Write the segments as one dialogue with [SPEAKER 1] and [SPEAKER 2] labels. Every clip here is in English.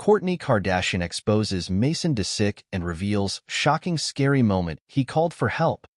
[SPEAKER 1] Kourtney Kardashian exposes Mason Disick and reveals shocking scary moment he called for help.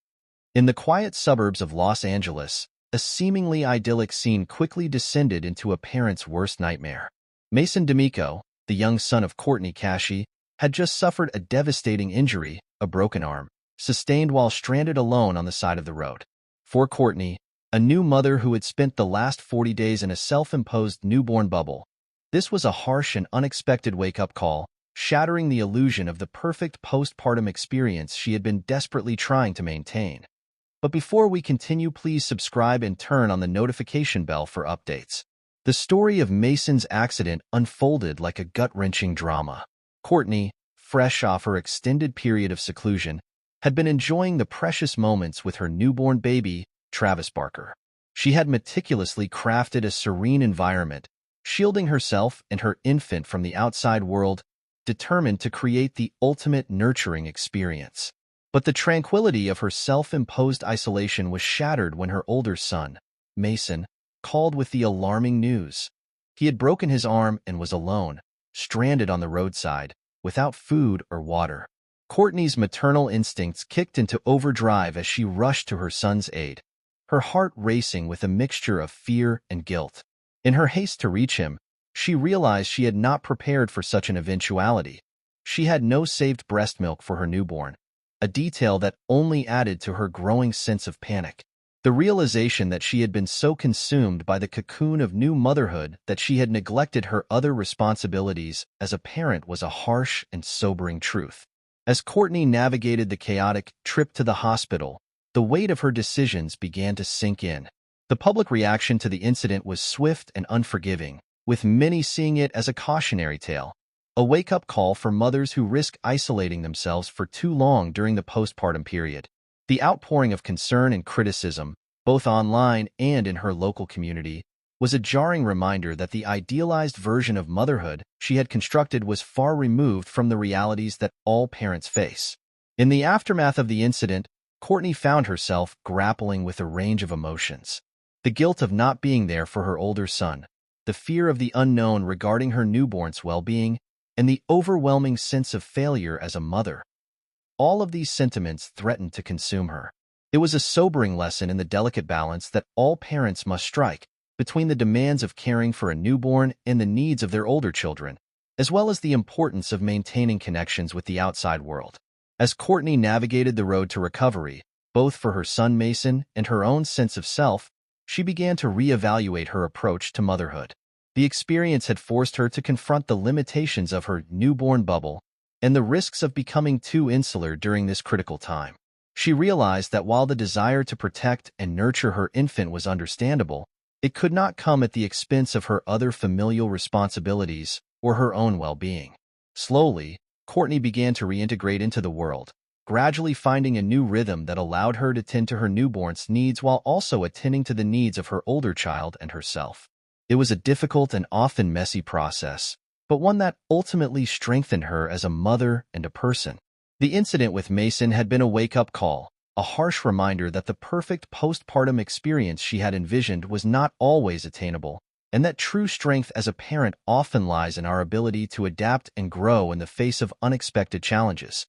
[SPEAKER 1] In the quiet suburbs of Los Angeles, a seemingly idyllic scene quickly descended into a parent's worst nightmare. Mason D'Amico, the young son of Courtney Kashi, had just suffered a devastating injury, a broken arm, sustained while stranded alone on the side of the road. For Courtney, a new mother who had spent the last 40 days in a self-imposed newborn bubble, this was a harsh and unexpected wake-up call, shattering the illusion of the perfect postpartum experience she had been desperately trying to maintain. But before we continue, please subscribe and turn on the notification bell for updates. The story of Mason's accident unfolded like a gut-wrenching drama. Courtney, fresh off her extended period of seclusion, had been enjoying the precious moments with her newborn baby, Travis Barker. She had meticulously crafted a serene environment, shielding herself and her infant from the outside world, determined to create the ultimate nurturing experience. But the tranquility of her self-imposed isolation was shattered when her older son, Mason, called with the alarming news. He had broken his arm and was alone, stranded on the roadside, without food or water. Courtney's maternal instincts kicked into overdrive as she rushed to her son's aid, her heart racing with a mixture of fear and guilt. In her haste to reach him, she realized she had not prepared for such an eventuality. She had no saved breast milk for her newborn, a detail that only added to her growing sense of panic. The realization that she had been so consumed by the cocoon of new motherhood that she had neglected her other responsibilities as a parent was a harsh and sobering truth. As Courtney navigated the chaotic trip to the hospital, the weight of her decisions began to sink in. The public reaction to the incident was swift and unforgiving, with many seeing it as a cautionary tale, a wake-up call for mothers who risk isolating themselves for too long during the postpartum period. The outpouring of concern and criticism, both online and in her local community, was a jarring reminder that the idealized version of motherhood she had constructed was far removed from the realities that all parents face. In the aftermath of the incident, Courtney found herself grappling with a range of emotions. The guilt of not being there for her older son, the fear of the unknown regarding her newborn's well-being, and the overwhelming sense of failure as a mother. All of these sentiments threatened to consume her. It was a sobering lesson in the delicate balance that all parents must strike between the demands of caring for a newborn and the needs of their older children, as well as the importance of maintaining connections with the outside world. As Courtney navigated the road to recovery, both for her son Mason and her own sense of self, she began to reevaluate her approach to motherhood. The experience had forced her to confront the limitations of her newborn bubble and the risks of becoming too insular during this critical time. She realized that while the desire to protect and nurture her infant was understandable, it could not come at the expense of her other familial responsibilities or her own well-being. Slowly, Courtney began to reintegrate into the world, gradually finding a new rhythm that allowed her to tend to her newborn's needs while also attending to the needs of her older child and herself. It was a difficult and often messy process, but one that ultimately strengthened her as a mother and a person. The incident with Mason had been a wake-up call, a harsh reminder that the perfect postpartum experience she had envisioned was not always attainable, and that true strength as a parent often lies in our ability to adapt and grow in the face of unexpected challenges.